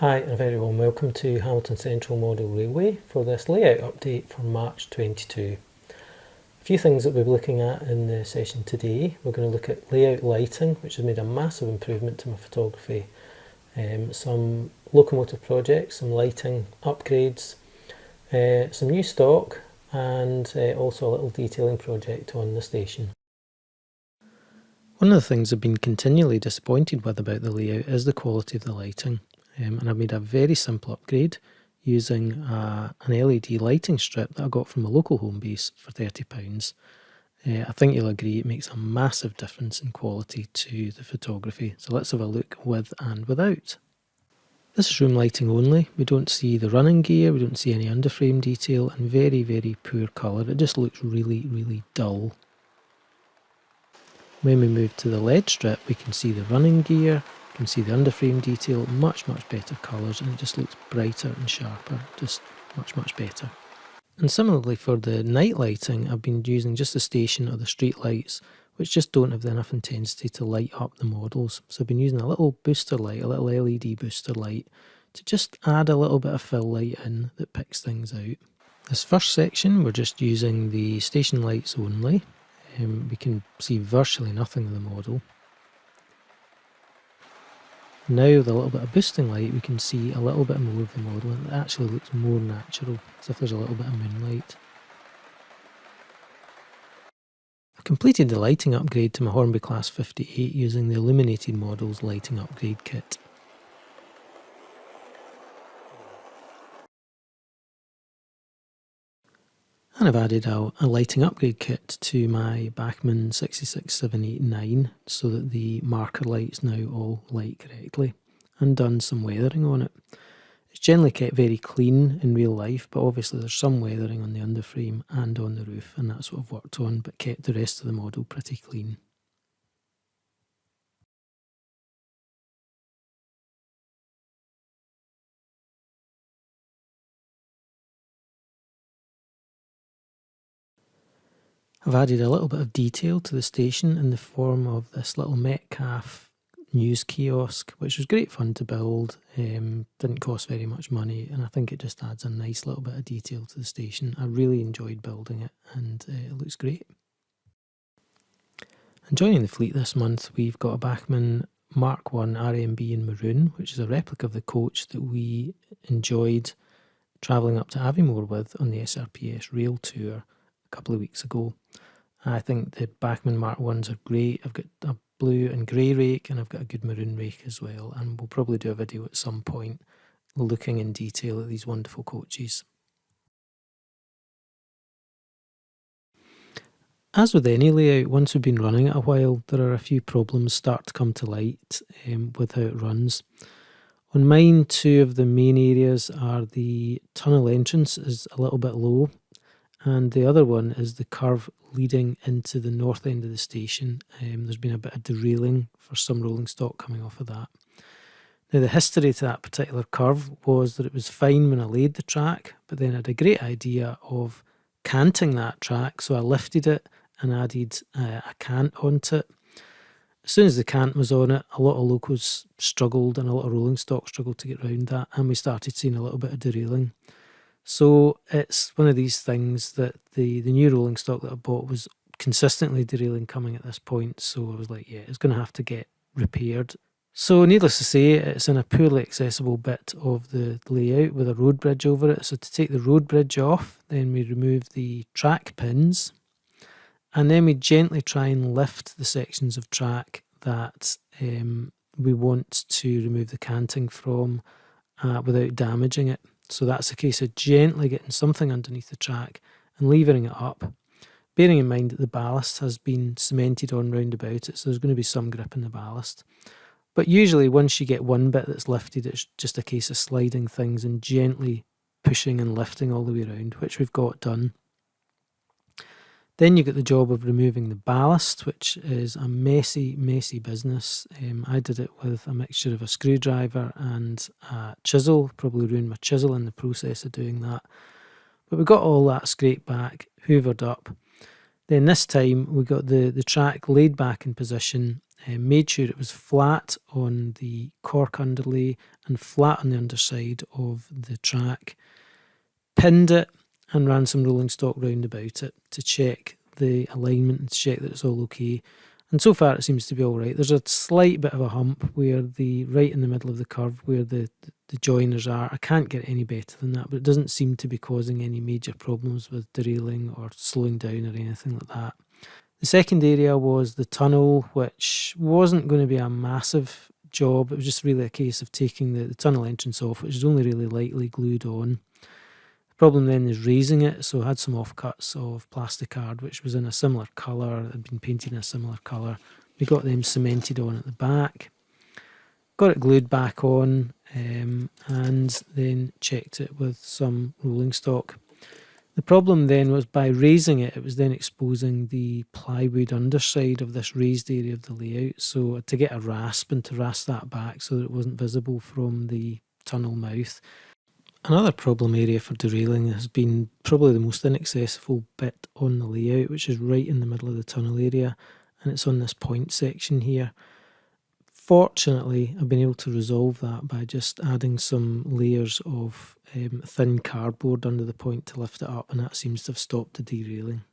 Hi and a very warm welcome to Hamilton Central Model Railway for this layout update for March 22. A few things that we'll be looking at in the session today. We're going to look at layout lighting, which has made a massive improvement to my photography. Some locomotive projects, some lighting upgrades, some new stock, and also a little detailing project on the station. One of the things I've been continually disappointed with about the layout is the quality of the lighting. And I've made a very simple upgrade using an LED lighting strip that I got from a local home base for £30. I think you'll agree it makes a massive difference in quality to the photography. So let's have a look with and without. This is room lighting only. We don't see the running gear, we don't see any underframe detail, and very, very poor colour. It just looks really, really dull. When we move to the LED strip, we can see the running gear, you can see the underframe detail, much better colours, and it just looks brighter and sharper, just much better. And similarly for the night lighting, I've been using just the station or the street lights, which just don't have enough intensity to light up the models. So I've been using a little booster light, a little LED booster light, to just add a little bit of fill light in that picks things out. This first section, we're just using the station lights only. We can see virtually nothing of the model. Now with a little bit of boosting light, we can see a little bit more of the model, and it actually looks more natural, as if there's a little bit of moonlight. I've completed the lighting upgrade to my Hornby Class 58 using the Illuminated Models lighting upgrade kit. And I've added a lighting upgrade kit to my Bachmann 66789 so that the marker lights now all light correctly, and done some weathering on it. It's generally kept very clean in real life, but obviously there's some weathering on the underframe and on the roof, and that's what I've worked on, but kept the rest of the model pretty clean. I've added a little bit of detail to the station in the form of this little Metcalf news kiosk, which was great fun to build, didn't cost very much money, and I think it just adds a nice little bit of detail to the station. I really enjoyed building it, and it looks great. And joining the fleet this month, we've got a Bachmann Mark 1 RMB in Maroon, which is a replica of the coach that we enjoyed travelling up to Aviemore with on the SRPS rail tour a couple of weeks ago. I think the Bachmann Mark 1s are great. I've got a blue and grey rake, and I've got a good maroon rake as well, and we'll probably do a video at some point looking in detail at these wonderful coaches. As with any layout, once we've been running it a while, there are a few problems start to come to light with how it runs. On mine, two of the main areas are the tunnel entrance is a little bit low, and the other one is the curve leading into the north end of the station. There's been a bit of derailing for some rolling stock coming off of that. Now the history to that particular curve was that it was fine when I laid the track, but then I had a great idea of canting that track, so I lifted it and added a cant onto it. As soon as the cant was on it, a lot of locos struggled and a lot of rolling stock struggled to get around that, and we started seeing a little bit of derailing. So it's one of these things that the new rolling stock that I bought was consistently derailing coming at this point, so I was like, yeah, it's going to have to get repaired. So needless to say, it's in a poorly accessible bit of the layout with a road bridge over it. So to take the road bridge off, then we remove the track pins, and then we gently try and lift the sections of track that we want to remove the canting from without damaging it. So that's a case of gently getting something underneath the track and levering it up, bearing in mind that the ballast has been cemented on round about it, so there's going to be some grip in the ballast. But usually once you get one bit that's lifted, it's just a case of sliding things and gently pushing and lifting all the way around, which we've got done. Then you get the job of removing the ballast, which is a messy business. I did it with a mixture of a screwdriver and a chisel, probably ruined my chisel in the process of doing that. But we got all that scraped back, hoovered up. Then this time we got the track laid back in position made sure it was flat on the cork underlay and flat on the underside of the track, pinned it and ran some rolling stock round about it to check the alignment and to check that it's all okay. And so far it seems to be all right. There's a slight bit of a hump where right in the middle of the curve where the joiners are. I can't get any better than that, but it doesn't seem to be causing any major problems with derailing or slowing down or anything like that. The second area was the tunnel, which wasn't going to be a massive job. It was just really a case of taking the tunnel entrance off, which is only really lightly glued on. The problem then is raising it, so I had some offcuts of plasticard, which was in a similar colour, had been painted in a similar colour. We got them cemented on at the back, got it glued back on, and then checked it with some rolling stock. The problem then was by raising it, it was then exposing the plywood underside of this raised area of the layout. So to get a rasp and to rasp that back so that it wasn't visible from the tunnel mouth. Another problem area for derailing has been probably the most inaccessible bit on the layout, which is right in the middle of the tunnel area, and it's on this point section here. Fortunately, I've been able to resolve that by just adding some layers of thin cardboard under the point to lift it up, and that seems to have stopped the derailing.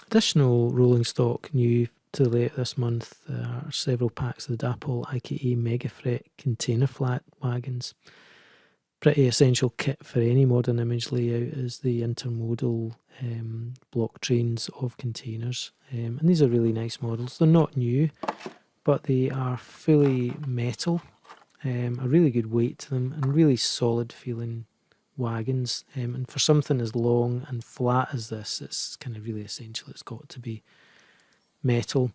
Additional rolling stock new to the layout this month are several packs of the Dapol IKA Megafret container flat wagons. Pretty essential kit for any modern image layout is the intermodal block trains of containers. And these are really nice models. They're not new, but they are fully metal, a really good weight to them, and really solid feeling wagons. And for something as long and flat as this, it's kind of really essential. It's got to be metal.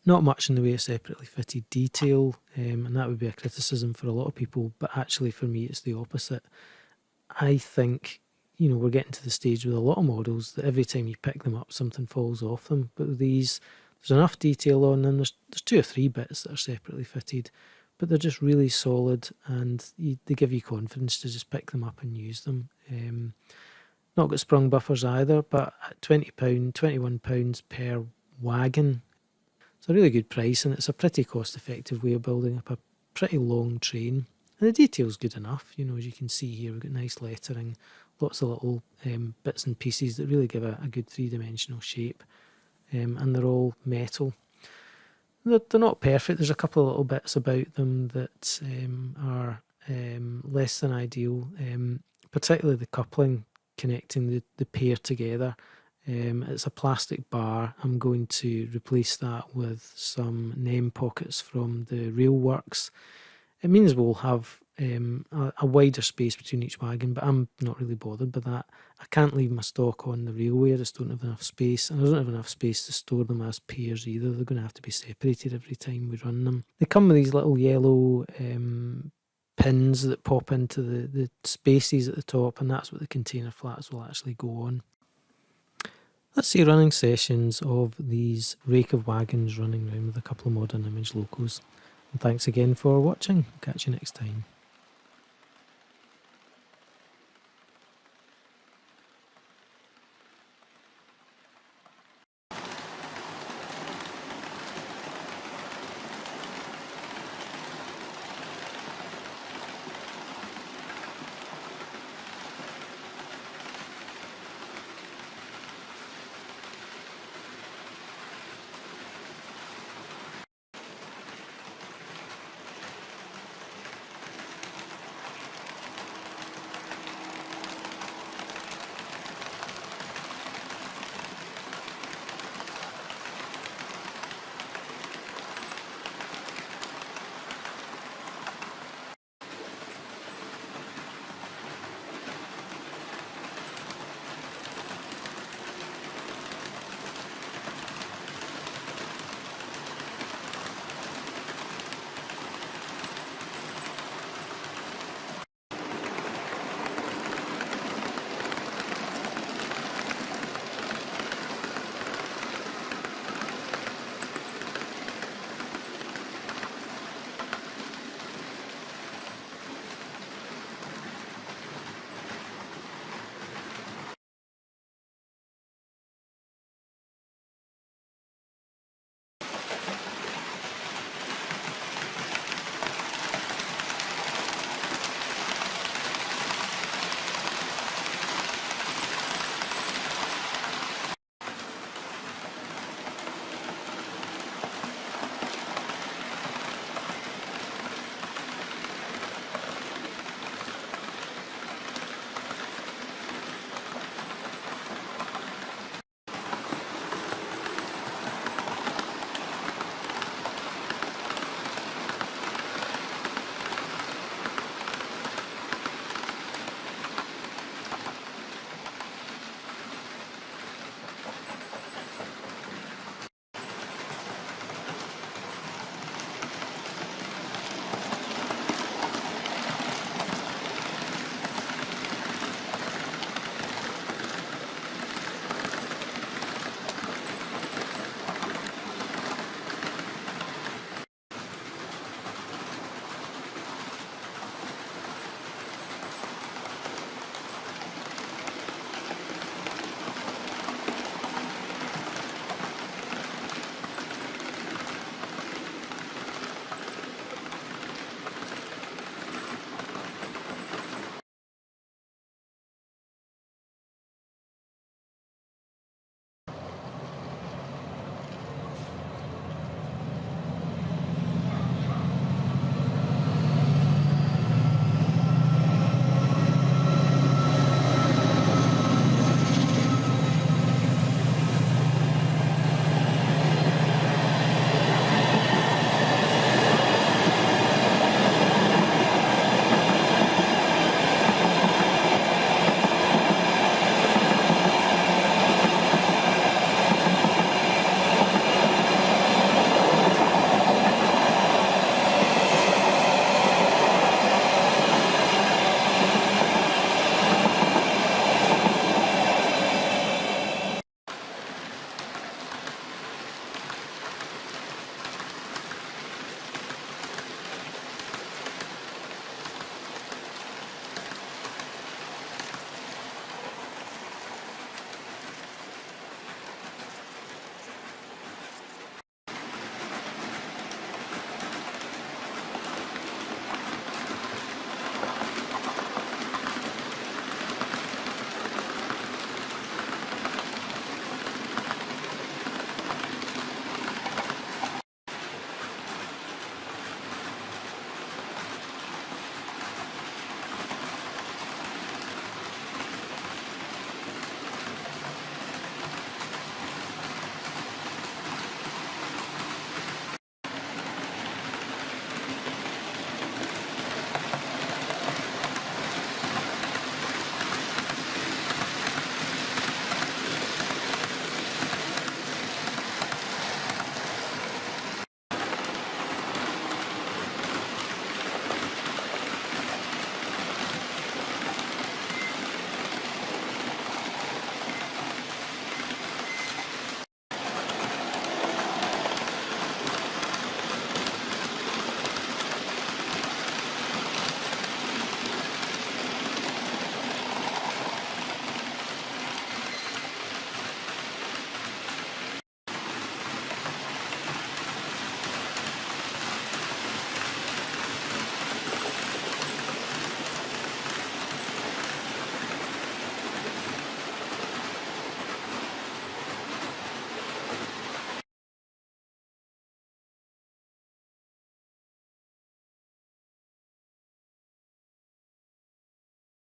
Not much in the way of separately fitted detail, and that would be a criticism for a lot of people, but actually for me it's the opposite. I think, we're getting to the stage with a lot of models that every time you pick them up something falls off them, but with these there's enough detail on them. There's 2 or 3 bits that are separately fitted, but they're just really solid, and they give you confidence to just pick them up and use them. Not got sprung buffers either, but at £20, £21 per wagon, it's a really good price, and it's a pretty cost-effective way of building up a pretty long train. And the detail's good enough, as you can see here, we've got nice lettering, lots of little bits and pieces that really give a good 3-dimensional shape, and they're all metal. They're not perfect. There's a couple of little bits about them that are less than ideal, particularly the coupling connecting the pair together. It's a plastic bar. I'm going to replace that with some name pockets from the railworks. It means we'll have a wider space between each wagon, but I'm not really bothered by that. I can't leave my stock on the railway. I just don't have enough space, and I don't have enough space to store them as pairs either. They're going to have to be separated every time we run them. They come with these little yellow pins that pop into the spaces at the top, and that's what the container flats will actually go on. Let's see running sessions of these rake of wagons running around with a couple of modern image locos. And thanks again for watching. Catch you next time.